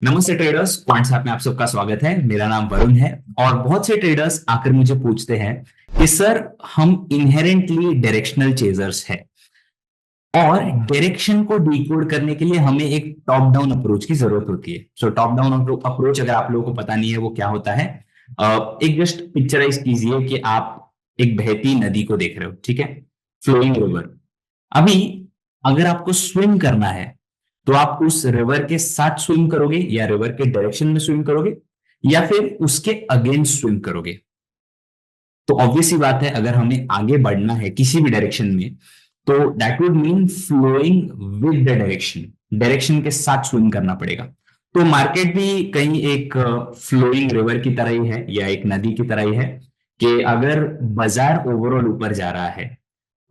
नमस्ते traders, points app में आप सबका स्वागत है। मेरा नाम वरुण है और बहुत से ट्रेडर्स आकर मुझे पूछते हैं कि सर हम इनहेरेंटली डायरेक्शनल चेजर्स हैं और डायरेक्शन को डिकोड करने के लिए हमें एक टॉप डाउन अप्रोच की जरूरत होती है। सो टॉप डाउन अप्रोच अगर आप लोगों को पता नहीं है वो क्या होता है, एक जस्ट पिक्चराइज कीजिए कि आप एक बहती नदी को देख रहे हो, ठीक है, फ्लोइंग रिवर। अभी अगर आपको स्विम करना है तो आप उस रिवर के साथ स्विम करोगे या रिवर के डायरेक्शन में स्विम करोगे या फिर उसके अगेंस्ट स्विम करोगे। तो ऑब्वियस सी बात है, अगर हमें आगे बढ़ना है किसी भी डायरेक्शन में तो that would mean flowing with the direction, direction के साथ स्विम करना पड़ेगा। तो मार्केट भी कहीं एक फ्लोइंग रिवर की तरह ही है या एक नदी की तरह ही है कि अगर बाजार ओवरऑल ऊपर जा रहा है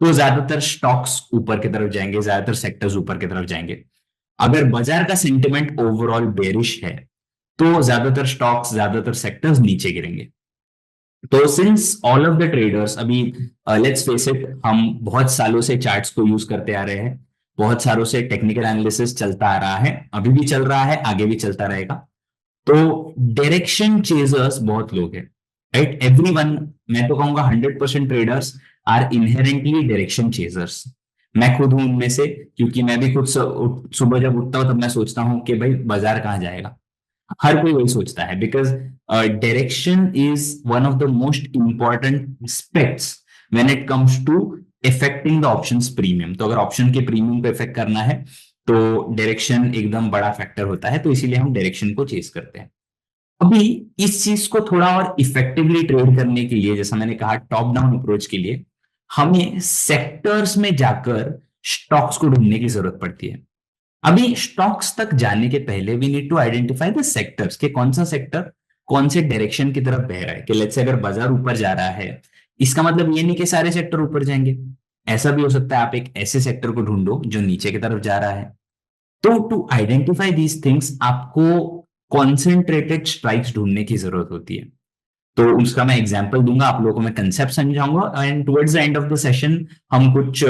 तो ज्यादातर स्टॉक्स ऊपर की तरफ जाएंगे, ज्यादातर सेक्टर्स ऊपर की तरफ जाएंगे। अगर बाजार का सेंटिमेंट ओवरऑल बेरिश है तो ज्यादातर स्टॉक्स, ज्यादातर सेक्टर्स नीचे गिरेंगे। तो since all of the traders अभी, लेट्स फेस इट, हम बहुत सालों से चार्ट्स को यूज करते आ रहे हैं, बहुत सालों से टेक्निकल एनालिसिस चलता आ रहा है, अभी भी चल रहा है, आगे भी चलता रहेगा। तो डायरेक्शन चेजर्स बहुत लोग हैं, राइट? एवरीवन, मैं तो कहूंगा 100% traders are inherently direction chasers. मैं खुद हूं उनमें से, क्योंकि मैं भी खुद सुबह जब उठता हूं तब मैं सोचता हूं कि भाई बाजार कहाँ जाएगा। हर कोई वही सोचता है because direction is one of the most important aspects when it comes to effecting the options premium. तो अगर ऑप्शन के प्रीमियम को इफेक्ट करना है तो डायरेक्शन एकदम बड़ा फैक्टर होता है, तो इसीलिए हम डायरेक्शन को चेस करते हैं। अभी इस चीज को थोड़ा और इफेक्टिवली ट्रेड करने के लिए, जैसा मैंने कहा, टॉप डाउन अप्रोच के लिए हमें सेक्टर्स में जाकर स्टॉक्स को ढूंढने की जरूरत पड़ती है। अभी स्टॉक्स तक जाने के पहले we need to identify the sectors के कौन सा सेक्टर कौन से डायरेक्शन की तरफ बह रहा है। कि लेट्स से अगर बाजार ऊपर जा रहा है, इसका मतलब ये नहीं कि सारे सेक्टर ऊपर जाएंगे। ऐसा भी हो सकता है आप एक ऐसे सेक्टर को ढूंढो जो नीचे की तरफ जा रहा है। तो टू आइडेंटिफाई दीज थिंग्स आपको कॉन्सेंट्रेटेड स्ट्राइक्स ढूंढने की जरूरत होती है। तो उसका मैं एग्जांपल दूंगा, आप लोगों को मैं कंसेप्ट समझाऊंगा and towards the end of the session हम कुछ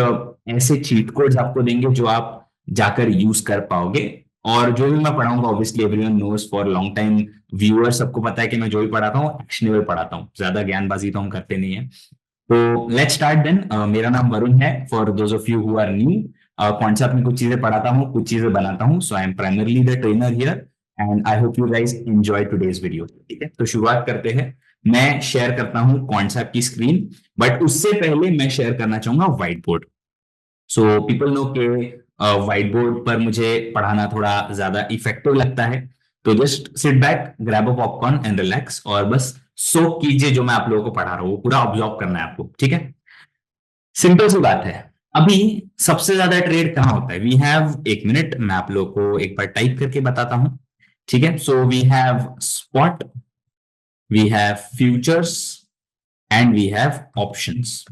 ऐसे चीट कोड्स आपको देंगे जो आप जाकर यूज कर पाओगे। और जो भी मैं पढ़ाऊंगा, obviously everyone knows, for long time viewers सबको पता है कि मैं जो भी पढ़ाता हूँ एक्शनेबल पढ़ाता हूँ, ज्यादा ज्ञानबाजी तो हम करते नहीं है। तो लेट्स स्टार्ट देन। मेरा नाम वरुण है, for those of you who are new. Concept में कुछ चीजें पढ़ाता हूँ, कुछ चीजें बनाता हूँ, so I am primarily the trainer here and I hope you guys enjoy today's video. ठीक है, तो शुरुआत करते हैं। मैं शेयर करता हूँ कॉन्सेप्ट की स्क्रीन, बट उससे पहले मैं शेयर करना चाहूंगा white board. So people know के व्हाइट बोर्ड पर मुझे पढ़ाना थोड़ा ज्यादा इफेक्टिव लगता है। तो just sit back, grab a popcorn and relax और बस सोक कीजिए जो मैं आप लोगों को पढ़ा रहा हूँ, वो पूरा ऑब्जॉर्व करना है आपको। ठीक है, सिंपल सी बात है। अभी सबसे ज्यादा ट्रेड कहाँ होता है? वी हैव, एक मिनट मैं आप लोगों को एक बार टाइप करके बताता हूं। ठीक है, so we have spot, we have futures and we have options.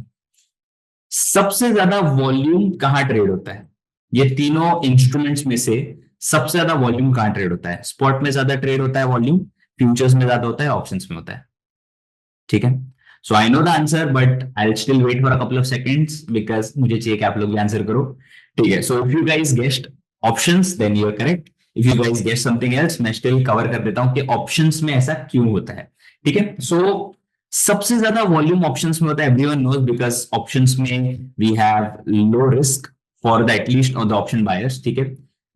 सबसे ज्यादा वॉल्यूम कहाँ ट्रेड होता है? ये तीनों इंस्ट्रूमेंट्स में से सबसे ज्यादा वॉल्यूम कहाँ ट्रेड होता है? स्पॉट में ज्यादा ट्रेड होता है वॉल्यूम, फ्यूचर्स में ज्यादा होता है, ऑप्शंस में होता है। ठीक है, so I know the answer but I will still wait for a couple of seconds because मुझे चाहिए कि आप लोग भी आंसर करो। ठीक है, so if you guys guessed options then you are correct. If you guys guessed something else, मैं स्टिल कवर कर देता हूं कि ऑप्शंस में ऐसा क्यों होता है। ठीक है, सो सबसे ज्यादा वॉल्यूम ऑप्शंस में होता है, एवरीवन नोज, बिकॉज ऑप्शंस में we have low risk for the at least on the option buyers. ठीक है,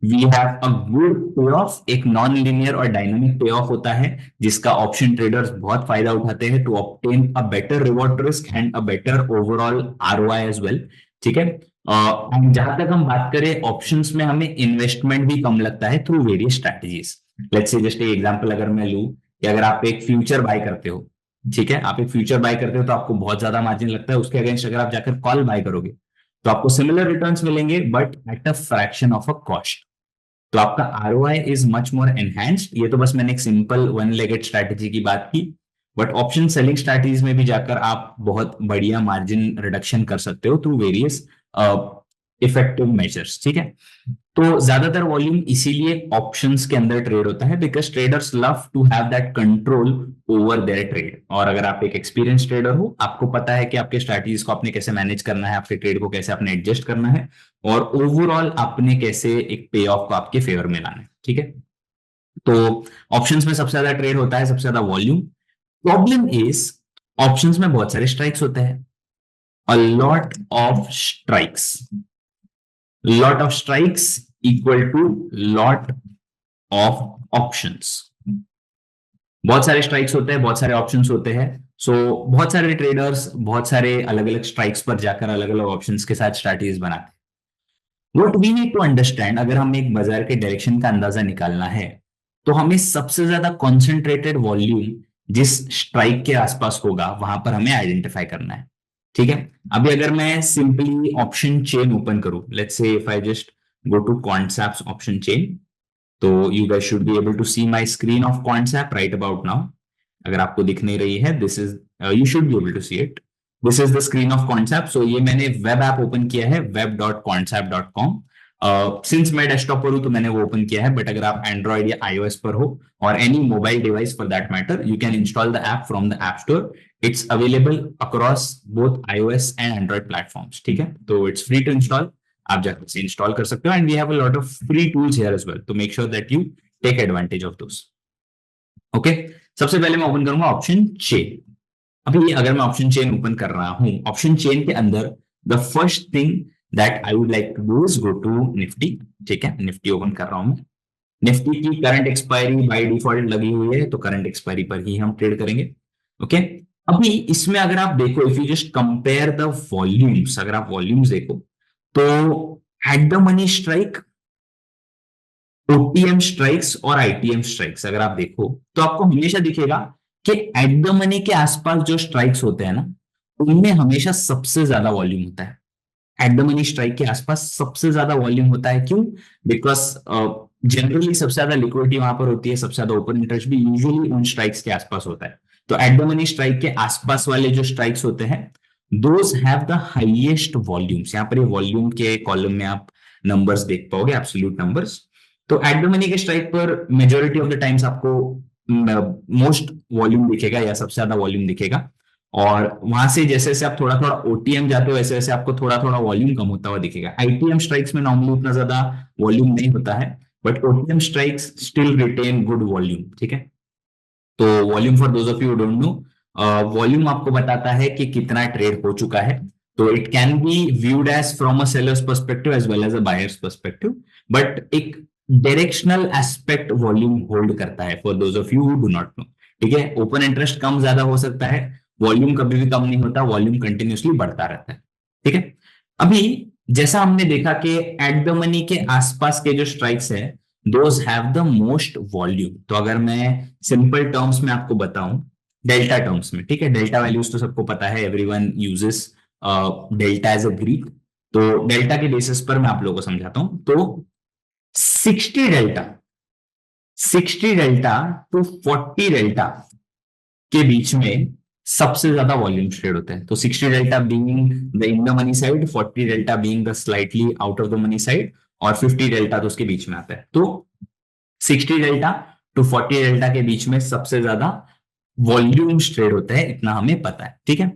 we have a good payoff, एक नॉन लिनियर और डायनामिक पे ऑफ होता है जिसका ऑप्शन ट्रेडर्स बहुत फायदा उठाते हैं to obtain a better reward risk and a better overall ROI as well. ठीक है, एंड जहां तक हम बात करें ऑप्शंस में हमें इन्वेस्टमेंट भी कम लगता है through various strategies. Let's say just एक एग्जांपल अगर मैं लूं कि अगर आप एक फ्यूचर बाय करते हो, ठीक है, आप एक फ्यूचर बाय करते हो तो आपको बहुत ज्यादा मार्जिन लगता है। उसके अगेंस्ट अगर आप जाकर कॉल बाय करोगे तो आपको सिमिलर रिटर्न्स मिलेंगे but at a fraction of a cost. तो आपका ROI is much more enhanced. ये तो बस मैंने एक सिंपल वन लेगेड स्ट्रैटेजी की बात की, बट ऑप्शन सेलिंग स्ट्रैटेजीज में भी जाकर आप बहुत बढ़िया मार्जिन रिडक्शन कर सकते हो थ्रू वेरियस इफेक्टिव मेजर्स। ठीक है, तो ज्यादातर वॉल्यूम इसीलिए ऑप्शंस के अंदर ट्रेड होता है because traders love to have that control over their trade. और अगर आप एक एक्सपीरियंस ट्रेडर हो, आपको पता है कि आपके स्ट्रैटेजीज को आपने कैसे मैनेज करना है, आपके ट्रेड को कैसे आपने एडजस्ट करना है और ओवरऑल आपने कैसे एक पे ऑफ को आपके फेवर में लाना है। ठीक है, तो ऑप्शंस में सबसे ज्यादा ट्रेड होता है, सबसे ज्यादा वॉल्यूम। प्रॉब्लम इज ऑप्शंस में बहुत सारे स्ट्राइक्स होते हैं, a lot of strikes. Lot of strikes equal to lot of options. बहुत सारे स्ट्राइक्स होते हैं, बहुत सारे ऑप्शंस होते हैं। सो बहुत सारे ट्रेडर्स बहुत सारे अलग अलग स्ट्राइक्स पर जाकर अलग अलग ऑप्शंस के साथ स्ट्रैटेजीज बनाते हैं। What we need to understand, अगर हमें एक बाजार के डायरेक्शन का अंदाजा निकालना है, तो हमें सबसे ज्यादा कॉन्सेंट्रेटेड वॉल्यूम जिस स्ट्राइक के आसपास होगा वहां पर हमें आइडेंटिफाई करना है। ठीक है, अभी अगर मैं सिंपली ऑप्शन चेन ओपन करूं, let's say if I just go to concepts option chain, तो you guys should be able to see my screen of concept right about now. अगर आपको दिख नहीं रही है, this is, you should be able to see it. This is the screen of concept. So ये मैंने web app open किया है, web.concept.com। सिंस मैं डेस्कटॉप पर हूं तो मैंने वो ओपन किया है, बट अगर आप एंड्रॉइड या iOS पर हो और any mobile device for that matter, you can install the app from the app store. It's available across both iOS and Android platforms. ठीक है, तो इट्स फ्री टू इंस्टॉल, आप जाकर से इंस्टॉल कर सकते हो। And we have a lot of free tools here as well, तो make sure that you take advantage of those. Okay, सबसे पहले मैं ओपन करूंगा ऑप्शन चेन। अभी अगर मैं ऑप्शन चेन ओपन कर रहा हूं, ऑप्शन चेन के अंदर the first thing that I would like to do is go to Nifty. ठीक है, निफ्टी ओपन कर रहा हूं मैं। निफ्टी की करंट एक्सपायरी बाय डिफॉल्ट लगी हुई है, तो करंट एक्सपायरी पर ही हम ट्रेड करेंगे। ओके, अभी इसमें अगर आप देखो, if you just compare the volumes, अगर आप वॉल्यूम्स देखो, तो eight the money strike, OTM strikes और आईटीएम स्ट्राइक्स अगर आप देखो, तो आपको हमेशा दिखेगा कि एट द मनी के आसपास जो स्ट्राइक्स होते हैं ना, उनमें हमेशा सबसे ज्यादा वॉल्यूम होता है। एट द मनी स्ट्राइक के आसपास सबसे ज्यादा वॉल्यूम होता है। क्यों? बिकॉज जनरली सबसे ज्यादा लिक्विडिटी वहां पर होती है, सबसे ज्यादा ओपन इंटरेस्ट भी यूजुअली उन स्ट्राइक्स के आसपास होता है। तो एट द मनी स्ट्राइक के आसपास वाले जो स्ट्राइक्स होते हैं, those have the highest volumes. यहाँ पर ये वॉल्यूम के कॉलम में आप नंबर्स देख पाओगे, एब्सोल्यूट नंबर्स। तो एट द मनी के स्ट्राइक पर मेजोरिटी ऑफ द टाइम्स आपको मोस्ट वॉल्यूम दिखेगा या सबसे ज्यादा वॉल्यूम दिखेगा। और वहां से जैसे जैसे आप थोड़ा थोड़ा ओटीएम जाते हो, वैसे वैसे आपको थोड़ा थोड़ा वॉल्यूम कम होता हुआ दिखेगा। आईटीएम स्ट्राइक्स में नॉर्मली उतना ज्यादा वॉल्यूम नहीं होता है, but OTM strikes still retain good volume. ठीक है, तो volume for those of you don't know, volume आपको बताता है कि कितना ट्रेड हो चुका है। तो it can be viewed as from a seller's perspective as well as a buyer's perspective, but एक डायरेक्शनल एस्पेक्ट वॉल्यूम होल्ड करता है for those of you who do not know. ठीक है, ओपन इंटरेस्ट कम ज्यादा हो सकता है, वॉल्यूम कभी भी कम नहीं होता, वॉल्यूम कंटिन्यूसली बढ़ता रहता है। ठीक है, अभी जैसा हमने देखा कि एट द मनी के आसपास के जो स्ट्राइक्स है, those have the most volume. तो अगर मैं सिंपल टर्म्स में आपको बताऊं, डेल्टा टर्म्स में, ठीक है, डेल्टा वैल्यूज तो सबको पता है, everyone uses delta as a Greek. तो डेल्टा के बेसिस पर मैं आप लोगों को समझाता हूं। तो 60 डेल्टा, 60 डेल्टा टू 40 डेल्टा के बीच में सबसे ज्यादा वॉल्यूम ट्रेड होते हैं। तो 60 delta being the in the money side, 40 delta being the slightly out of the money side, और 50 डेल्टा तो उसके बीच में आता है। तो 60 डेल्टा टू 40 डेल्टा के बीच में सबसे ज्यादा वॉल्यूम ट्रेड होता है, इतना हमें पता है। ठीक है,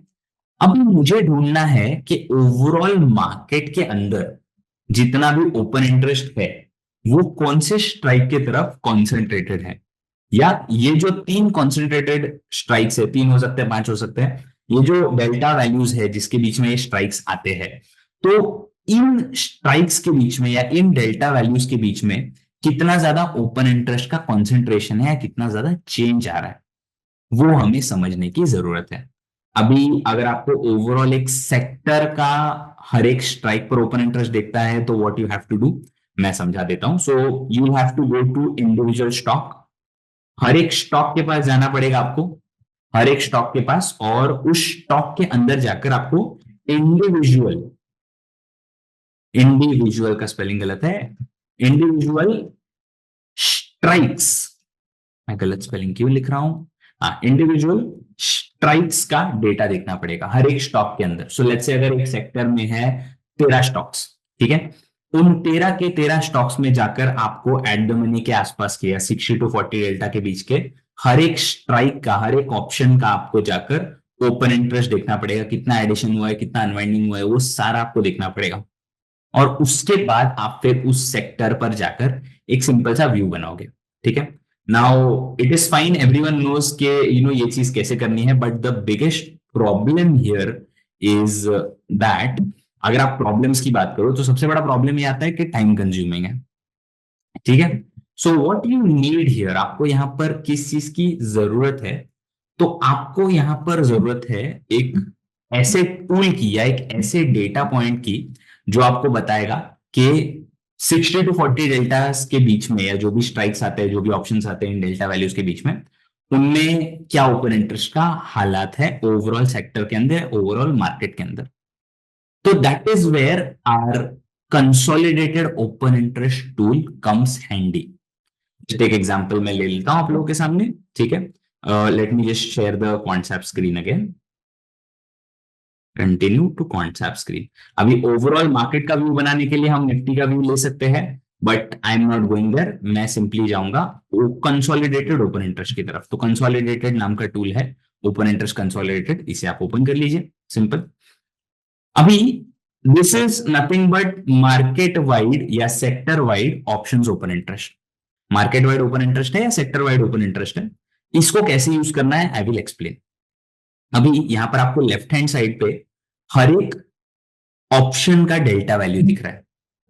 अब मुझे ढूंढना है कि ओवरऑल मार्केट के अंदर जितना भी ओपन इंटरेस्ट है, वो कौन से स्ट्राइक की तरफ कॉन्सेंट्रेटेड है। या ये जो तीन कॉन्सेंट्रेटेड स्ट्राइक्स है, तीन हो सकते हैं, पांच हो सकते हैं, ये जो डेल्टा वैल्यूज है जिसके बीच में ये स्ट्राइक्स आते हैं, तो इन स्ट्राइक्स के बीच में या इन डेल्टा वैल्यूज के बीच में कितना ज्यादा ओपन इंटरेस्ट का कॉन्सेंट्रेशन है या कितना ज्यादा चेंज आ रहा है, वो हमें समझने की जरूरत है। अभी अगर आपको ओवरऑल एक सेक्टर का हर एक स्ट्राइक पर ओपन इंटरेस्ट देखता है, तो what you have to do मैं समझा देता हूं। So you have to go to individual stock. हर एक स्टॉक के पास जाना पड़ेगा आपको, हर एक स्टॉक के पास, और उस स्टॉक के अंदर जाकर आपको इंडिविजुअल, इंडिविजुअल का स्पेलिंग गलत है, इंडिविजुअल स्ट्राइक्स, मैं गलत स्पेलिंग क्यों लिख रहा हूं, हाँ, इंडिविजुअल स्ट्राइक्स का डेटा देखना पड़ेगा हर एक स्टॉक के अंदर। सो लेट्स से अगर एक सेक्टर में है 13 स्टॉक्स, ठीक है, उन 13 के 13 स्टॉक्स में जाकर आपको एट द मनी के आसपास के या 60 टू 40 डेल्टा के बीच के हर एक स्ट्राइक का, हर एक ऑप्शन का आपको जाकर ओपन इंटरेस्ट देखना पड़ेगा, कितना एडिशन हुआ है, कितना अनवाइंडिंग हुआ है, वो सारा आपको देखना पड़ेगा। और उसके बाद आप फिर उस सेक्टर पर जाकर एक सिंपल सा व्यू बनाओगे। ठीक है, now it is fine, everyone knows के ये चीज कैसे करनी है, but the biggest problem here is that अगर आप प्रॉब्लम्स की बात करो तो सबसे बड़ा प्रॉब्लम ये आता है कि टाइम कंज्यूमिंग है। ठीक है, so what you need here, आपको यहां पर किस चीज की जरूरत है? तो आपको यहां पर जरूरत है एक ऐसे टूल की या एक ऐसे डेटा पॉइंट की जो आपको बताएगा कि 60 to 40 डेल्टास के बीच में, या जो भी स्ट्राइक्स आते हैं, जो भी ऑप्शंस आते हैं इन डेल्टा वैल्यूज के बीच में, उनमें क्या ओपन इंटरेस्ट का हालात है ओवरऑल सेक्टर के अंदर, ओवरऑल मार्केट के अंदर। तो that is where are consolidated open interest tool comes handy. एक एग्जांपल मैं ले लेता हूं आप लोगों के सामने। ठीक है, let me just share the concept screen again, continue to concept screen. अभी ओवरऑल मार्केट का व्यू बनाने के लिए हम निफ्टी का व्यू ले सकते हैं, but I am not going there, मैं सिंपली जाऊंगा कंसोलिडेटेड ओपन इंटरेस्ट की तरफ। तो कंसोलिडेटेड नाम का टूल है, ओपन इंटरेस्ट कंसोलिडेटेड, इसे आप ओपन कर लीजिए, सिंपल। अभी this is nothing but market wide या sector wide options open interest. Market wide open interest है या सेक्टर वाइड ओपन इंटरेस्ट है, इसको कैसे यूज करना है आई विल एक्सप्लेन। अभी यहां पर आपको लेफ्ट हैंड साइड पे हर एक ऑप्शन का डेल्टा वैल्यू दिख रहा है।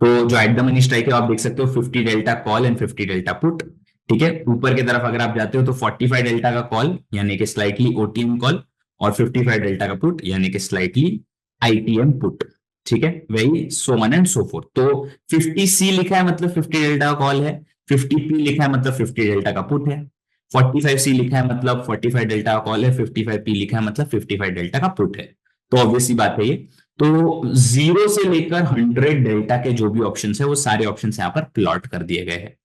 तो जो एट द मनी स्ट्राइक है आप देख सकते हो 50 delta call and 50 delta put. ठीक है, ऊपर की तरफ अगर आप जाते हो तो 45 डेल्टा का कॉल यानी कि स्लाइटली ओटीएम कॉल, और 55 डेल्टा का पुट यानी कि स्लाइटली आईटीएम पुट। ठीक है, वही so one and so fourth. तो 50C लिखा है मतलब 50 डेल्टा का कॉल है, 50P लिखा है मतलब 50 डेल्टा का पुट है, 45C लिखा है मतलब 45 डेल्टा का कॉल है, 55P लिखा है मतलब 55 डेल्टा का पुट है। तो ऑब्वियसली बात है ये। तो 0 से लेकर 100 डेल्टा के जो भी ऑप्शन है वो सारे ऑप्शन यहाँ पर प्लॉट कर दिए गए हैं।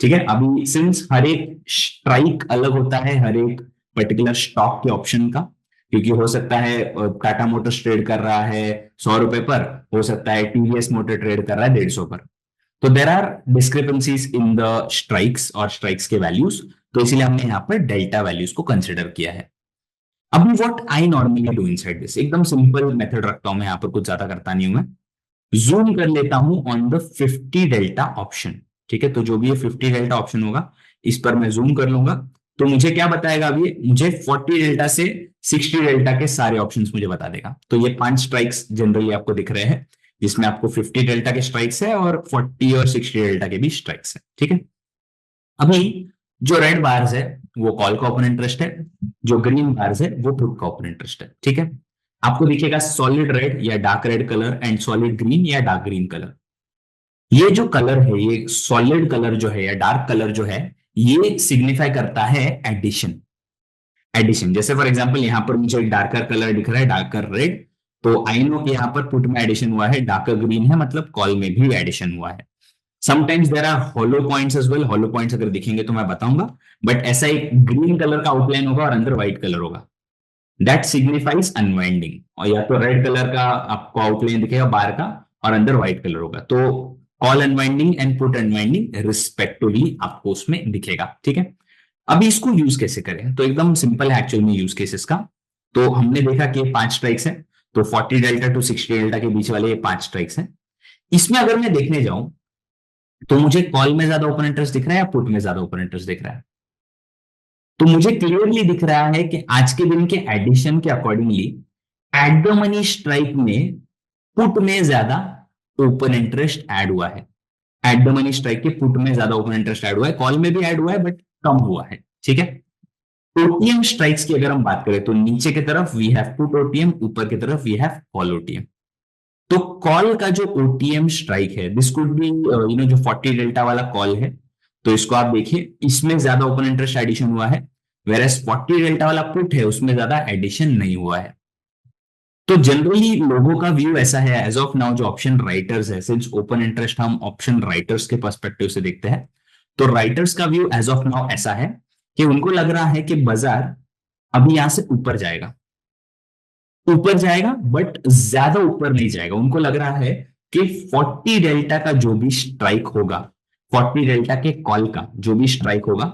ठीक है, अभी सिंस हर एक स्ट्राइक अलग होता है हर एक पर्टिकुलर स्टॉक के ऑप्शन का, क्योंकि हो सकता है टाटा मोटर्स ट्रेड कर रहा है 100 रुपए पर, हो सकता है टीवीएस मोटर ट्रेड कर रहा है 150 पर। तो there are discrepancies in the strikes और स्ट्राइक्स के वैल्यूज, तो इसीलिए हमने यहाँ पर डेल्टा वैल्यूज को कंसिडर किया है। अभी what I normally do inside this, एकदम सिंपल मेथड रखता हूं मैं यहाँ पर, कुछ ज्यादा करता नहीं हूं मैं। जूम कर लेता हूं ऑन द 50 डेल्टा ऑप्शन। ठीक है, तो जो भी ये 50 डेल्टा ऑप्शन होगा इस पर मैं जूम कर लूंगा, तो मुझे क्या बताएगा अभी, मुझे 40 डेल्टा से 60 डेल्टा के सारे ऑप्शंस मुझे बता देगा। तो ये 5 स्ट्राइक्स जनरली आपको दिख रहे हैं, जिसमें आपको 50 डेल्टा के स्ट्राइक्स है और 40 और 60 डेल्टा के भी स्ट्राइक्स है। ठीक है, अभी जो रेड बार्स है वो कॉल का ओपन इंटरेस्ट है, जो ग्रीन बार्स है वो पुट का ओपन इंटरेस्ट है। ठीक है, आपको दिखेगा सॉलिड रेड या dark red colour and solid green या डार्क ग्रीन कलर। ये जो कलर है, ये सॉलिड कलर जो है या डार्क कलर जो है, ये सिग्निफाई करता है एडिशन। एडिशन जैसे फॉर एग्जांपल यहां पर मुझे एक डार्कर कलर दिख रहा है, डार्कर रेड, तो आई नो कि यहां पर पुट में एडिशन हुआ है, डार्कर ग्रीन है मतलब कॉल में भी एडिशन हुआ है। Sometimes there are hollow points as well, hollow points अगर दिखेंगे तो मैं बताऊंगा, बट ऐसा एक ग्रीन कलर का आउटलाइन होगा और अंदर व्हाइट कलर होगा, दैट सिग्निफाइज अनवाइंडिंग। और या तो रेड कलर का आपको आउटलाइन दिखेगा बार का और अंदर व्हाइट कलर होगा, तो call unwinding and put unwinding respectively आपको उसमें दिखेगा। ठीक है, अभी इसको यूज कैसे करें, तो एकदम सिंपल है एक्चुअल में यूज केसेस का। तो हमने देखा कि 5 स्ट्राइक्स है, तो 40 डेल्टा टू 60 डेल्टा के बीच वाले ये 5 स्ट्राइक्स हैं। इसमें अगर मैं देखने जाऊं तो मुझे कॉल में ज्यादा ओपन इंटरेस्ट दिख रहा है या पुट में ज्यादा ओपन इंटरेस्ट दिख रहा है? तो मुझे क्लियरली दिख रहा है कि आज के दिन के एडिशन के accordingly eight the money strike में पुट में ज्यादा ओपन इंटरेस्ट ऐड हुआ है। एट द मनी स्ट्राइक के पुट में ज्यादा ओपन इंटरेस्ट ऐड हुआ है, कॉल में भी ऐड हुआ है बट कम हुआ है। ठीक है, ओटीएम स्ट्राइक्स की अगर हम बात करें तो नीचे की तरफ वी हैव पुट ओटीएम, ऊपर की तरफ वी हैव कॉल ओटीएम। तो कॉल का जो ओटीएम स्ट्राइक है, दिस कुड बी जो 40 डेल्टा वाला कॉल है, तो इसको आप देखिए, इसमें ज्यादा ओपन इंटरेस्ट एडिशन हुआ है, वेरएस 40 डेल्टा वाला पुट है उसमें ज्यादा एडिशन नहीं हुआ है। तो जनरली लोगों का व्यू ऐसा है एज ऑफ नाउ, जो ऑप्शन राइटर्स है, सिंस ओपन इंटरेस्ट हम ऑप्शन राइटर्स के पर्सपेक्टिव से देखते हैं, तो राइटर्स का व्यू एज ऑफ नाउ ऐसा है कि उनको लग रहा है कि बाजार अभी यहां से ऊपर जाएगा, ऊपर जाएगा बट ज्यादा ऊपर नहीं जाएगा। उनको लग रहा है कि 40 डेल्टा का जो भी स्ट्राइक होगा, 40 डेल्टा के कॉल का जो भी स्ट्राइक होगा,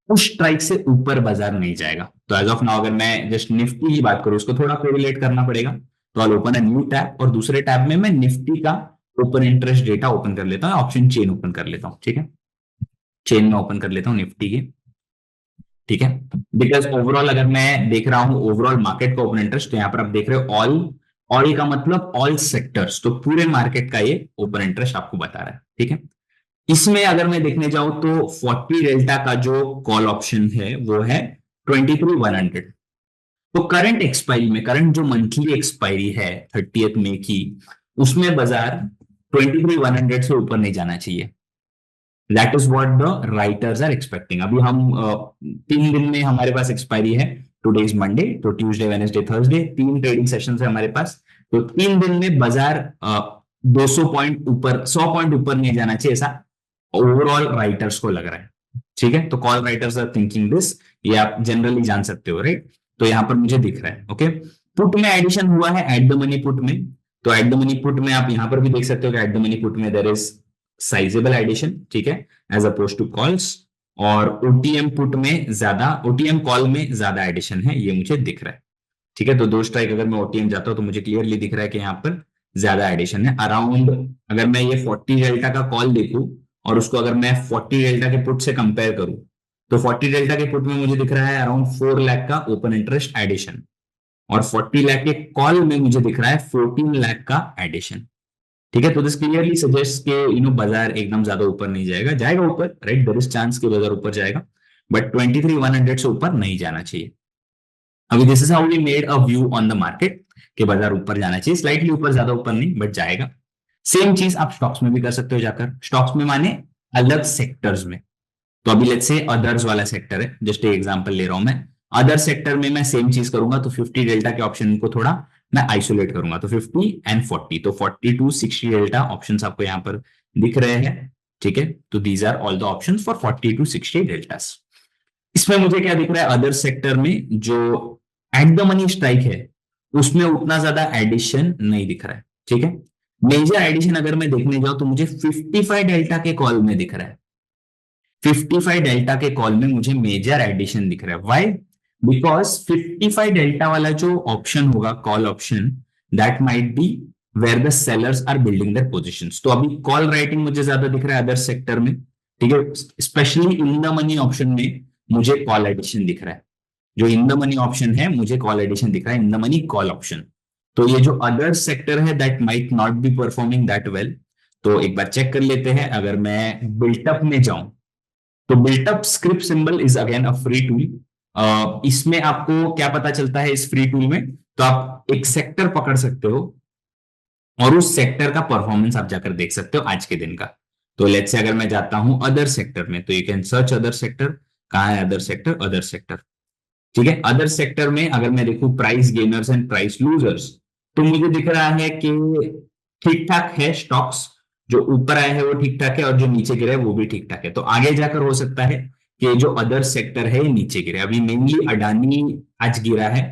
उस स्ट्राइक से ऊपर बाजार नहीं जाएगा। तो एज ऑफ नाउ अगर मैं जस्ट निफ्टी की बात करूं, उसको थोड़ा कोरिलेट करना पड़ेगा, तो I open a new tab और दूसरे टैब में मैं निफ्टी का ओपन इंटरेस्ट डेटा ओपन कर लेता हूं, ऑप्शन चेन ओपन कर लेता हूं। ठीक है, चेन में ओपन कर लेता हूं निफ्टी की। ठीक है, बिकॉज ओवरऑल अगर मैं देख रहा हूं ओवरऑल मार्केट का ओपन इंटरेस्ट, तो यहाँ पर आप देख रहे हो ऑल, ऑल का मतलब ऑल सेक्टर्स, तो पूरे मार्केट का ये ओपन इंटरेस्ट आपको बता रहा है। ठीक है, इसमें अगर मैं देखने जाऊं तो 40 डेल्टा का जो कॉल ऑप्शन है वो है 23,100। तो करंट एक्सपायरी में, करंट जो मंथली एक्सपायरी है 30 मई की, उसमें बाजार 23,100 से ऊपर नहीं जाना चाहिए। That is what the writers are expecting. अभी हम 3 दिन में हमारे पास एक्सपायरी है, टुडे इज मंडे, तो Tuesday Wednesday Thursday 3 trading session है हमारे पास। तो 3 दिन में बाजार 200 पॉइंट ऊपर, 100 पॉइंट ऊपर नहीं जाना चाहिए, ऐसा ओवरऑल राइटर्स को लग रहा है। ठीक है, तो call writers are thinking this, ये आप जनरली जान सकते हो, राइट। तो यहां पर मुझे दिख रहा है। ओके, पुट में एडिशन हुआ है एट द मनी पुट में, तो एट द मनी पुट में आप यहां पर भी देख सकते हो कि एट द मनी पुट में देयर इज साइजेबल एडिशन, ठीक है, एज अपोज टू कॉल्स। और ओटीएम पुट में ज्यादा, ओटीएम कॉल में ज्यादा एडिशन है, ये मुझे दिख रहा है। ठीक है, तो 2 स्ट्राइक अगर मैं ओटीएम जाता हूं तो मुझे क्लियरली दिख रहा है कि यहाँ पर ज्यादा एडिशन है अराउंड। अगर मैं ये 40 डेल्टा का कॉल देखूं और उसको अगर मैं 40 डेल्टा के पुट से कंपेयर करूं, तो 40 डेल्टा के पुट में मुझे दिख रहा है अराउंड 4 लाख का ओपन इंटरेस्ट एडिशन, और 40 लाख के कॉल में मुझे दिख रहा है 14 लाख का एडिशन। ठीक है, तो दिस क्लियरली सजेस्ट के बाजार एकदम ज्यादा ऊपर नहीं जाएगा, जाएगा ऊपर, राइट, देयर इज चांस कि बाजार ऊपर जाएगा, बट 23,100 से ऊपर नहीं जाना चाहिए। अभी this is how we made a view on the market, कि बाजार ऊपर जाना चाहिए, स्लाइटली ऊपर, ज्यादा ऊपर नहीं, बट जाएगा। सेम चीज आप स्टॉक्स में भी कर सकते हो जाकर, स्टॉक्स में माने अलग सेक्टर्स में। तो अभी लेट्स से अदर्स वाला सेक्टर है, जस्ट एक एग्जांपल ले रहा हूं मैं। अदर सेक्टर में मैं सेम चीज करूंगा, तो 50 डेल्टा के ऑप्शन को थोड़ा मैं आइसोलेट करूंगा, तो 50 एंड 40, तो 40 टू 60 डेल्टा ऑप्शंस आपको यहां पर दिख रहे हैं। ठीक है, तो these are all the options for 40 to 60 deltas. इसमें मुझे क्या दिख रहा है, अदर सेक्टर में जो एट द मनी स्ट्राइक है उसमें उतना ज्यादा एडिशन नहीं दिख रहा है। ठीक है, मेजर एडिशन अगर मैं देखने जाऊं तो मुझे 55 डेल्टा के कॉल में दिख रहा है। 55 डेल्टा के कॉल में मुझे मेजर एडिशन दिख रहा है। व्हाई? बिकॉज 55 डेल्टा वाला जो ऑप्शन होगा call option, that might be where the sellers are building their positions. तो अभी कॉल राइटिंग मुझे ज्यादा दिख रहा है अदर सेक्टर में। ठीक है, specially in the money option में मुझे कॉल एडिशन दिख रहा है। जो इन द मनी ऑप्शन है मुझे कॉल एडिशन दिख रहा है, इन द मनी कॉल ऑप्शन। तो ये जो अदर सेक्टर है that might not be performing that well. तो एक बार चेक कर लेते हैं। अगर मैं बिल्टअप में जाऊं, तो built up script symbol is again a free tool. इसमें आपको क्या पता चलता है इस फ्री टूल में, तो आप एक सेक्टर पकड़ सकते हो और उस सेक्टर का परफॉर्मेंस आप जाकर देख सकते हो आज के दिन का। तो लेट्स से अगर मैं जाता हूं अदर सेक्टर में, तो you can search other sector. कहाँ है अदर सेक्टर? Other sector. ठीक है, अदर सेक्टर में अगर मैं देखूं price gainers and price losers, तो मुझे दिख रहा है कि ठीक ठाक है स्टॉक्स। जो ऊपर आए हैं वो ठीक ठाक है और जो नीचे गिरे वो भी ठीक ठाक है। तो आगे जाकर हो सकता है कि जो अदर सेक्टर है नीचे गिरे। अभी मेनली अडानी आज गिरा है,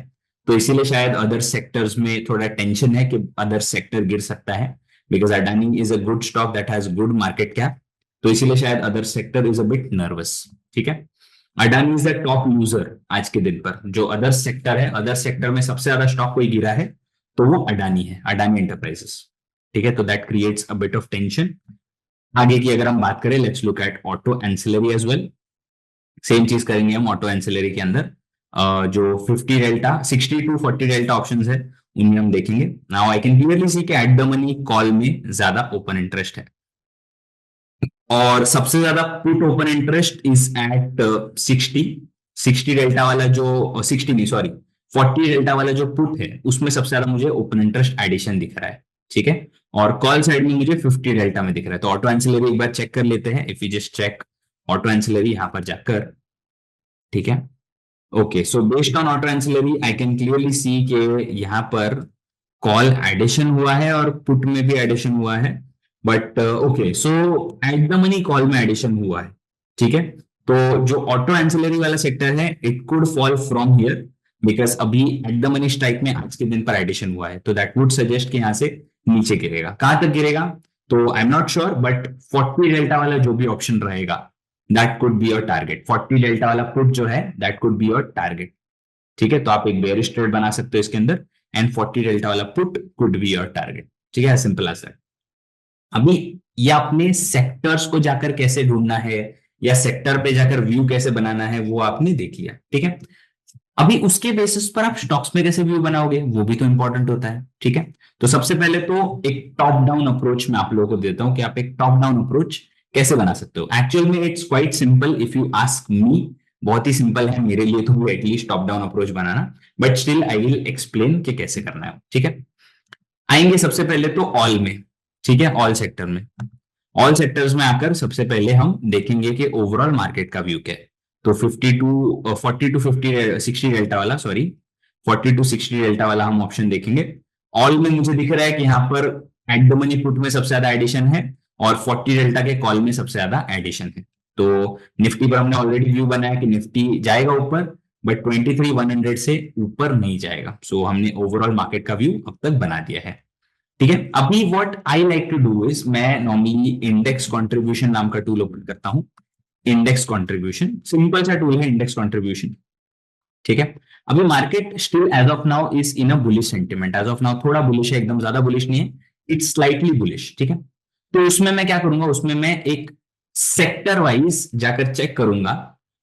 तो इसीलिए शायद अदर सेक्टर्स में थोड़ा टेंशन है कि अदर सेक्टर गिर सकता है, because Adani is a good stock that has good market cap. तो इसीलिए शायद other sector is a bit nervous. ठीक है, Adani is the top user आज के दिन पर। जो अदर सेक्टर है, अदर सेक्टर में सबसे ज्यादा स्टॉक कोई गिरा है तो वो अडानी है, अडानी एंटरप्राइजेस। ठीक है, तो that creates a bit of tension. आगे की अगर हम बात करें, let's look at auto ancillary as well. Same चीज करेंगे हम ऑटो एंसिलरी के अंदर। जो 50 डेल्टा, 60 टू 40 डेल्टा ऑप्शन है उनमें हम देखेंगे। नाउ आई कैन क्लियरली सी कि एट द मनी कॉल में ज्यादा ओपन इंटरेस्ट है, और सबसे ज्यादा put open interest is at 60। 60 delta वाला जो 60 नहीं सॉरी 40 डेल्टा वाला जो पुट है उसमें सबसे ज्यादा मुझे ओपन इंटरेस्ट एडिशन दिख रहा है। ठीक है, और कॉल साइड में मुझे 50 डेल्टा में दिख रहा है। तो ऑटो एंसिलरी एक बार चेक कर लेते हैं। If you just check auto ancillary यहां पर जाकर, ठीक है, okay, so based on auto ancillary I can clearly see के यहाँ पर कॉल एडिशन हुआ है और पुट में भी एडिशन हुआ है। But okay, so eight the money call में एडिशन हुआ है। ठीक है, तो जो ऑटो एंसिलरी वाला सेक्टर है it could fall from here, because अभी एट द मनी स्ट्राइक में आज के दिन पर एडिशन हुआ है, तो दैट वुड सजेस्ट कि यहाँ से नीचे गिरेगा। कहां तक गिरेगा तो आई am not sure, but 40 delta वाला जो भी ऑप्शन रहेगा that could be your target. 40 delta वाला पुट जो है that could be your target. ठीक है, तो आप एक बेयरिश ट्रेड बना सकते हो इसके अंदर, एंड 40 डेल्टा वाला put could be your target. ठीक है, सिंपल एज दैट। अभी ये अपने सेक्टर्स को जाकर कैसे ढूंढना है, या सेक्टर पे जाकर व्यू कैसे बनाना है वो आपने देख लिया, ठीक है। अभी उसके बेसिस पर आप स्टॉक्स में कैसे व्यू बनाओगे वो भी तो इंपॉर्टेंट होता है, ठीक है। तो सबसे पहले तो एक टॉप डाउन अप्रोच मैं आप लोगों को देता हूं कि आप एक टॉप डाउन अप्रोच कैसे बना सकते हो। एक्चुअल में it's quite simple if you ask me, बहुत ही सिंपल है मेरे लिए तो at least top down approach banana, but still I will explain कि कैसे करना है, ठीक है। आएंगे सबसे पहले तो ऑल में, ठीक है, ऑल सेक्टर में। ऑल सेक्टर्स में आकर सबसे पहले हम देखेंगे कि ओवरऑल मार्केट का व्यू क्या है। तो 40 टू 60 डेल्टा वाला, सॉरी 40 टू 60 डेल्टा वाला हम ऑप्शन देखेंगे। ऑल में मुझे दिख रहा है कि यहाँ पर एट द मनी पुट में सबसे ज्यादा एडिशन है और 40 डेल्टा के कॉल में सबसे ज्यादा एडिशन है। तो निफ्टी पर हमने ऑलरेडी व्यू बनाया कि निफ्टी जाएगा ऊपर, बट 23,100 से ऊपर नहीं जाएगा। सो हमने ओवरऑल मार्केट का व्यू अब तक बना दिया है, ठीक है। अभी what I like to do is, मैं नॉर्मली इंडेक्स कंट्रीब्यूशन नाम का टूल ओपन करता हूं। इंडेक्स कंट्रीब्यूशन सिंपल सा टूल है, इंडेक्स कंट्रीब्यूशन, ठीक है। अभी market still as of now is in a bullish sentiment, as of now थोड़ा बुलिश है, एकदम ज्यादा बुलिश नहीं है, इट्स स्लाइटली बुलिश, ठीक है। तो उसमें मैं क्या करूंगा, उसमें मैं एक सेक्टर वाइज जाकर चेक करूंगा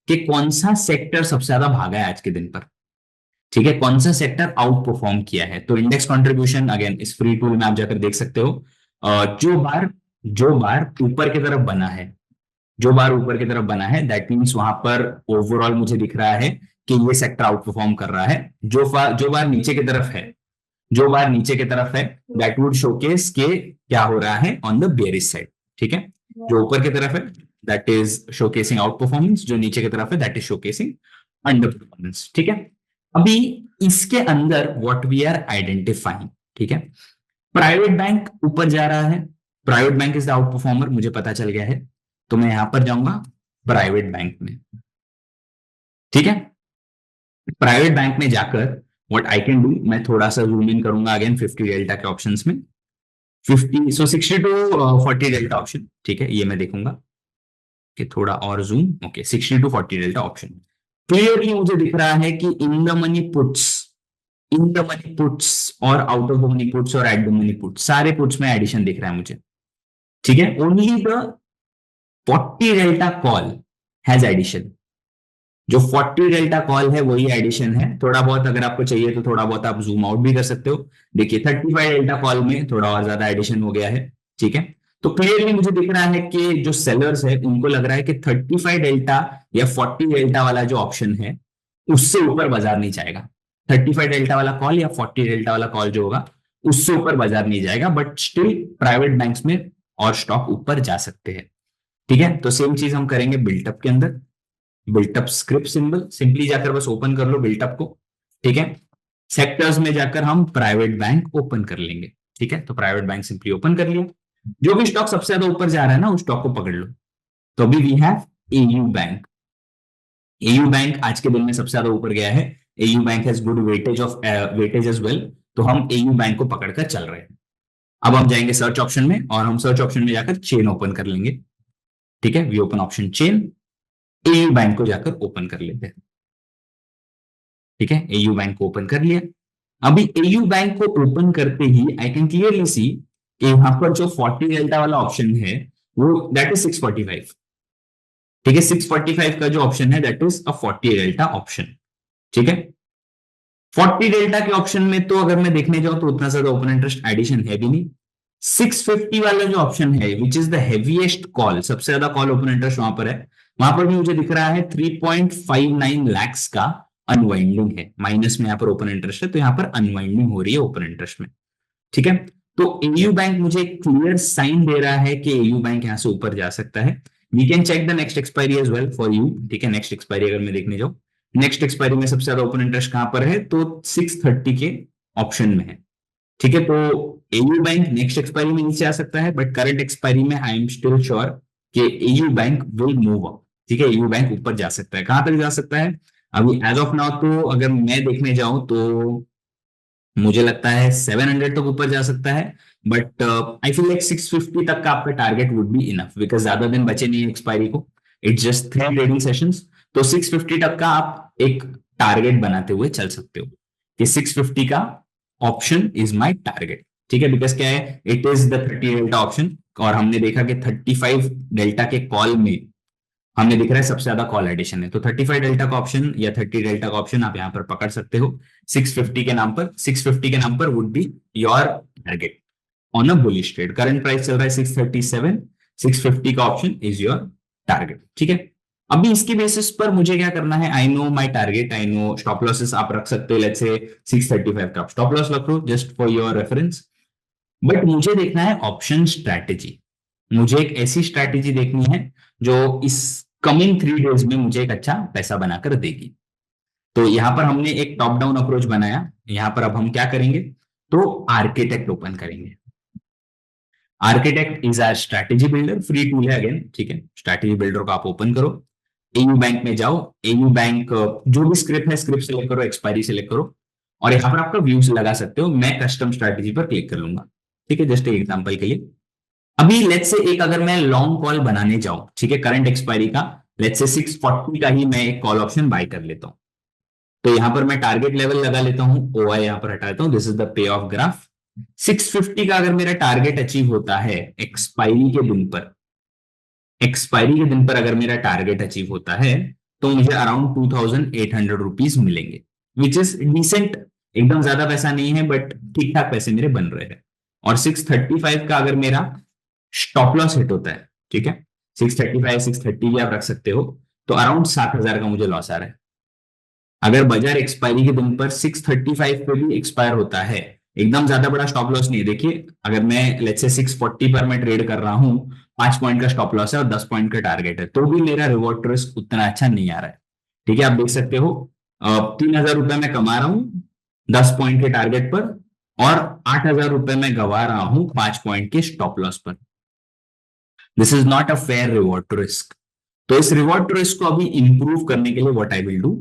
कि कौन सा सेक्टर सबसे ज्यादा भागा है आज के दिन पर, ठीक है, कौन सा सेक्टर आउट परफॉर्म किया है। तो इंडेक्स कंट्रीब्यूशन अगेन इस फ्री टूल में आप जाकर देख सकते हो। जो बार ऊपर की तरफ बना है, जो बार ऊपर की तरफ बना है दैट मीन्स वहां पर ओवरऑल मुझे दिख रहा है कि ये सेक्टर आउट परफॉर्म कर रहा है। जो बार नीचे की तरफ है, जो बार नीचे की तरफ है दैट वुड शोकेस के क्या हो रहा है ऑन द बेयरिश साइड, ठीक है। जो ऊपर की तरफ है that is showcasing out performance, जो नीचे की तरफ है that is showcasing under performance, ठीक है। अभी इसके अंदर व्हाट वी आर आइडेंटिफाइंग, ठीक है, प्राइवेट बैंक ऊपर जा रहा है, private bank is the out performer, मुझे पता चल गया है। तो मैं यहां पर जाऊंगा प्राइवेट बैंक में, ठीक है। प्राइवेट बैंक में जाकर व्हाट आई कैन डू, मैं थोड़ा सा जूम इन करूंगा अगेन 50 डेल्टा के ऑप्शंस में। 60 टू 40 डेल्टा ऑप्शन, ठीक है, ये मैं देखूंगा कि थोड़ा और zoom, okay 60 to 40 delta option clearly मुझे दिख रहा है कि in the money puts, in the money puts और out of the money puts और एट द मनी पुट्स, सारे पुट्स में एडिशन दिख रहा है मुझे, ठीक है। Only the 40 delta call has addition, जो 40 डेल्टा कॉल है वही एडिशन है। थोड़ा बहुत अगर आपको चाहिए तो थोड़ा बहुत आप जूम आउट भी कर सकते हो, देखिए 35 डेल्टा कॉल में थोड़ा और ज्यादा एडिशन हो गया है, ठीक है। तो क्लियरली मुझे दिख रहा है कि जो सेलर्स है उनको लग रहा है कि 35 डेल्टा या 40 डेल्टा वाला जो ऑप्शन है उससे ऊपर बाजार नहीं जाएगा। 35 डेल्टा वाला कॉल या 40 डेल्टा वाला कॉल जो होगा उससे ऊपर बाजार नहीं जाएगा, बट स्टिल प्राइवेट बैंक्स में और स्टॉक ऊपर जा सकते हैं, ठीक है। तो सेम चीज हम करेंगे बिल्टअप के अंदर। बिल्टअप स्क्रिप्ट सिंबल सिंपली जाकर बस ओपन कर लो बिल्टअप को, ठीक है। सेक्टर्स में जाकर हम प्राइवेट बैंक ओपन कर लेंगे, ठीक है। तो प्राइवेट बैंक सिंपली ओपन कर लिया, जो भी स्टॉक सबसे ज्यादा ऊपर जा रहा है ना उस स्टॉक को पकड़ लो। तो अभी we have AU bank. AU bank आज के दिन में सबसे ज्यादा ऊपर गया है, AU bank has good weightage as well, तो हम एयू बैंक को पकड़कर चल रहे हैं। अब हम जाएंगे सर्च ऑप्शन में और हम सर्च ऑप्शन में जाकर चेन ओपन कर लेंगे, ठीक है। We open option chain, AU bank को जाकर ओपन कर लेते हैं, ठीक है। एयू बैंक को ओपन कर लिया। अभी एयू बैंक को ओपन करते ही आई कैन क्लियरली सी कि यहां पर जो 40 डेल्टा वाला ऑप्शन है वो दैट इज 645, ठीक है। 645 का जो ऑप्शन है that is a 40 delta option, ठीक है। 40 डेल्टा के ऑप्शन में तो अगर मैं देखने जाऊं तो उतना ज्यादा ओपन इंटरेस्ट एडिशन है भी नहीं। 650 वाला जो ऑप्शन है which is the heaviest call, सबसे ज्यादा कॉल ओपन इंटरेस्ट वहां पर है, वहां पर भी मुझे दिख रहा है 3.59 लैक्स का अनवाइंडिंग है। माइनस में यहाँ पर ओपन इंटरेस्ट है, तो यहाँ पर अनवाइंडिंग हो रही है ओपन इंटरेस्ट में, ठीक है। तो एयू बैंक मुझे क्लियर साइन दे रहा है कि एयू बैंक यहां से ऊपर जा सकता है। We can check the next expiry as well for you, ठीक है। नेक्स्ट एक्सपायरी अगर मैं देखने जाऊं, नेक्स्ट एक्सपायरी में सबसे ज्यादा ओपन इंटरेस्ट कहां पर है, तो 630 के ऑप्शन में है, ठीक है। तो एयू बैंक नेक्स्ट एक्सपायरी में नीचे आ सकता है, बट करंट एक्सपायरी में आई एम स्टिल श्योर कि AU bank will move up, ठीक है। एयू बैंक ऊपर जा सकता है, कहां तक जा सकता है अभी एज ऑफ नाउ, तो अगर मैं देखने जाऊं तो मुझे लगता है 700 तक ऊपर जा सकता है, बट आई फील लाइक 650 तक का आपका target would be enough, because ज्यादा दिन बचे नहीं है एक्सपायरी को, इट्स जस्ट 3 ट्रेडिंग सेशंस। तो 650 तक का आप एक टारगेट बनाते हुए चल सकते हो कि 650 का ऑप्शन इज माय टारगेट, ठीक है। बिकॉज क्या है, it is the 30 delta option और हमने देखा कि 35 डेल्टा के कॉल में हमें दिख रहा है सबसे ज्यादा कॉल एडिशन है, तो 35 डेल्टा का ऑप्शन या 30 डेल्टा का ऑप्शन आप यहाँ पर पकड़ सकते हो। 650 के नाम पर, 650 के नाम पर would be your target on a bullish trade. Current price चल रहा है 637, 650 का ऑप्शन इज योर टारगेट, ठीक है। अभी इसके बेसिस पर मुझे क्या करना है, I know my target, I know stop losses आप रख सकते हो, लेट्स से 635 का स्टॉप लॉस रख लो just for your reference. But मुझे देखना है ऑप्शन स्ट्रैटेजी, मुझे एक ऐसी स्ट्रैटेजी देखनी है जो इस कमिंग 3 डेज में मुझे एक अच्छा पैसा बनाकर देगी। तो यहां पर हमने एक टॉप डाउन अप्रोच बनाया, यहां पर अब हम क्या करेंगे, तो आर्किटेक्ट ओपन करेंगे। Architect is our strategy builder, free tool है अगेन, ठीक है। स्ट्रैटेजी बिल्डर को आप ओपन करो, एयू बैंक में जाओ, एयू बैंक जो भी स्क्रिप्ट है स्क्रिप्ट सेलेक्ट करो, एक्सपायरी सेलेक्ट करो, और यहाँ पर आपका व्यूज लगा सकते हो। मैं कस्टम स्ट्रैटेजी पर क्लिक कर लूंगा, ठीक है, जस्ट एक एग्जांपल के लिए। अभी लेट्स से एक अगर मैं लॉन्ग कॉल बनाने जाऊं, ठीक है, करंट एक्सपायरी का, लेट्स से 640 का ही मैं एक कॉल ऑप्शन बाय कर लेता हूं। तो यहां पर मैं टारगेट लेवल लगा लेता हूं, ओआई यहां पर हटा देता हूं, this is the pay of graph. 650 का अगर मेरा टारगेट अचीव होता है एक्सपायरी के दिन पर, एक्सपायरी के दिन पर अगर मेरा टारगेट अचीव होता है, तो मुझे अराउंड 2800 रुपीज मिलेंगे, विच इज डिसेंट। एकदम ज्यादा पैसा नहीं है बट ठीक ठाक पैसे मेरे बन रहे हैं। और 635 का अगर मेरा स्टॉप लॉस हिट होता है, ठीक है, 635 630 भी आप रख सकते हो, तो अराउंड 7000 का मुझे लॉस आ रहा है। अगर बाजार एक्सपायरी के दिन पर 635 पे भी एक्सपायर होता है, एकदम ज्यादा बड़ा स्टॉप लॉस नहीं है, देखिए अगर मैं लेट्स से 640 पर मैं ट्रेड कर रहा हूं, 5 पॉइंट का स्टॉप लॉस है और 10 पॉइंट का टारगेट है, तो भी मेरा रिवॉर्ड रिस्क उतना अच्छा नहीं आ रहा है, ठीक है। आप देख सकते हो 3000 रुपए मैं कमा रहा हूं 10 पॉइंट के टारगेट पर, और 8000 रुपए मैं गवा रहा हूं 5 पॉइंट के स्टॉप लॉस पर। This is not a fair reward to risk. तो इस रिवॉर्ड टू रिस्क को अभी इंप्रूव करने के लिए व्हाट आई विल डू,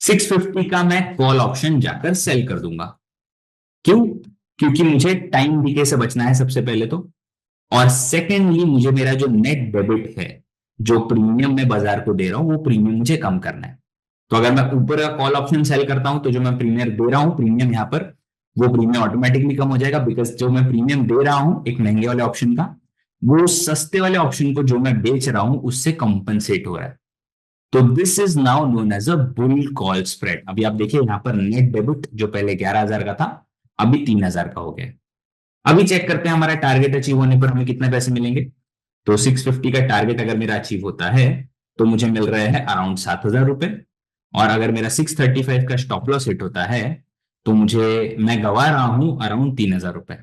650 का मैं कॉल ऑप्शन जाकर सेल कर दूंगा। क्यों? क्योंकि मुझे टाइम डीके से बचना है सबसे पहले तो, और सेकेंडली मुझे मेरा जो नेट डेबिट है, जो प्रीमियम मैं बाजार को दे रहा हूं, वो प्रीमियम मुझे कम करना है। तो अगर मैं ऊपर का कॉल ऑप्शन सेल करता हूं, तो जो मैं प्रीमियम दे रहा हूं, प्रीमियम यहां पर, वो प्रीमियम ऑटोमेटिकली कम हो जाएगा, बिकॉज जो मैं प्रीमियम दे रहा हूं एक महंगे वाले ऑप्शन का, वो सस्ते वाले ऑप्शन को जो मैं बेच रहा हूं उससे कंपनसेट हो रहा है। तो this is now known as a bull call spread. अभी आप देखिए यहाँ पर नेट डेबिट जो पहले 11,000 का था, अभी 3,000 का हो गया। अभी चेक करते हैं हमारा टारगेट अचीव होने पर हमें कितने पैसे मिलेंगे। तो 650 का टारगेट अगर मेरा अचीव होता है, तो मुझे मिल रहा है अराउंड 7,000 रुपए, और अगर मेरा 635 का स्टॉप लॉस हिट होता है, तो मैं गवा रहा हूं अराउंड 3,000 रुपए।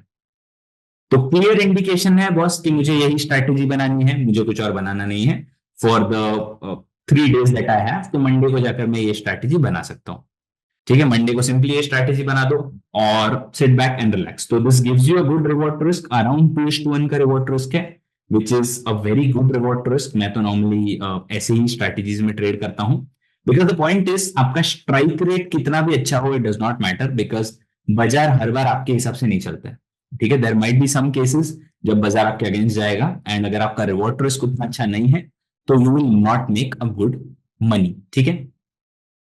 तो क्लियर इंडिकेशन है बॉस कि मुझे यही स्ट्रैटेजी बनानी है, मुझे कुछ और बनाना नहीं है for the 3 days that I have. तो मंडे को जाकर मैं ये स्ट्रैटेजी बना सकता हूँ, ठीक है। मंडे को सिंपली ये स्ट्रैटेजी बना दो और सिट बैक एंड रिलैक्स। तो this gives you a good reward risk, around 2:1 का रिवॉर्ड रिस्क है, which is a very good reward risk. मैं तो नॉर्मली ऐसे ही स्ट्रैटेजीज में ट्रेड करता हूँ, बिकॉज द पॉइंट इज आपका स्ट्राइक रेट कितना भी अच्छा हो, it does not matter, because बाजार हर बार आपके हिसाब से नहीं चलता है, ठीक है। There might be some cases जब बाजार आपके अगेंस्ट जाएगा, एंड अगर आपका रिवॉर्ड रिस्क उतना अच्छा नहीं है, तो you will not make a good money, ठीक है।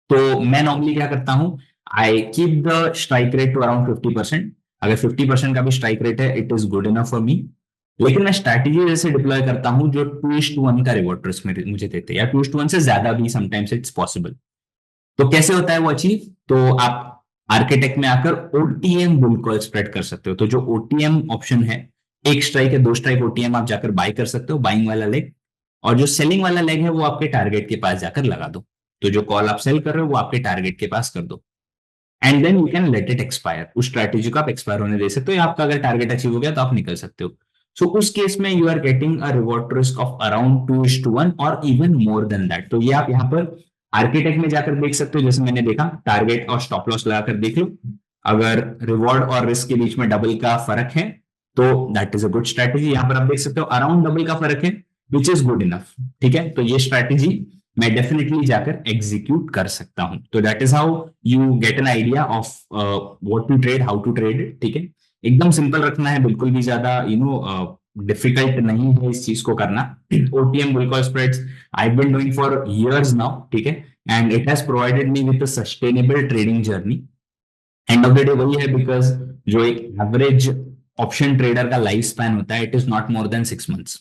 तो मैं नॉर्मली क्या करता हूं, I keep the strike rate to around 50%। अगर 50% का भी स्ट्राइक रेट है, it is good enough for me. लेकिन मैं स्ट्रैटेजी जैसे डिप्लॉय करता हूं जो 2:1 का रिवॉर्ड रिस्क मुझे देते हैं, या 2:1 से ज्यादा भी समटाइम्स इट्स पॉसिबल। तो कैसे होता है वो अचीव, तो आप आर्किटेक्ट में आकर ओटीएम बुल कॉल स्प्रेड कर सकते हो। तो जो ओटीएम ऑप्शन है, एक स्ट्राइक या 2 स्ट्राइक ओटीएम आप जाकर बाय कर सकते हो, बाइंग वाला लेग, और जो सेलिंग वाला लेग है वो आपके टारगेट के पास जाकर लगा दो। तो जो कॉल आप सेल कर रहे हो वो आपके टारगेट के पास कर दो, and then you can let it expire. उस स्ट्रैटेजी को आप एक्सपायर होने दे सकते हो, या आपका अगर टारगेट अचीव हो गया तो आप निकल सकते हो। सो उस केस में you are getting a reward risk of around 2:1 और इवन मोर देन दैट। तो ये आप यहाँ पर आर्किटेक्ट में जाकर देख सकते हो, जैसे मैंने देखा टारगेट और स्टॉप लॉस लगाकर देख लो, अगर रिवॉर्ड और रिस्क के बीच में डबल का फर्क है, तो that is a good strategy. यहाँ पर आप देख सकते हो अराउंड डबल का फर्क है, विच इज गुड इनफ, ठीक है। तो ये स्ट्रैटेजी मैं डेफिनेटली जाकर एग्जीक्यूट कर सकता हूं। तो that is how you get an idea of what to trade, how to trade it, ठीक है। एकदम सिंपल रखना है, बिल्कुल भी ज्यादा डिफिकल्ट नहीं है इस चीज को करना। OTM bull call spreads I been doing for years now, ठीक है, and it has provided me with a sustainable trading journey. End of the day वही है, बिकॉज जो एक एवरेज ऑप्शन ट्रेडर का लाइफ स्पैन होता है, it is not more than 6 months.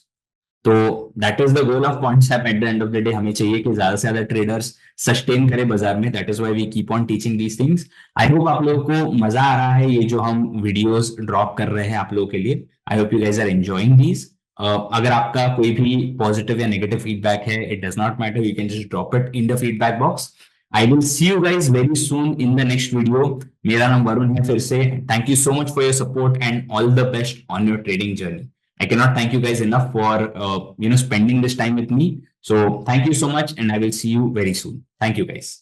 तो that is the goal of concept at the end of the day. हमें चाहिए कि ज्यादा से ज्यादा ट्रेडर्स सस्टेन करें बाजार में। That is why we keep on teaching these things. I hope आप लोगों को मजा आ रहा है ये जो हम वीडियोस ड्रॉप कर रहे हैं आप लोगों के लिए। I hope you guys are enjoying these. अगर आपका कोई भी पॉजिटिव या नेगेटिव फीडबैक है, it does not matter, you can just drop it in the feedback box. I will see you guys very soon in the next video. मेरा नाम वरुण है फिर से। Thank you so much for your support and all the best on your trading journey. I cannot thank you guys enough for spending this time with me. So thank you so much, and I will see you very soon. Thank you guys.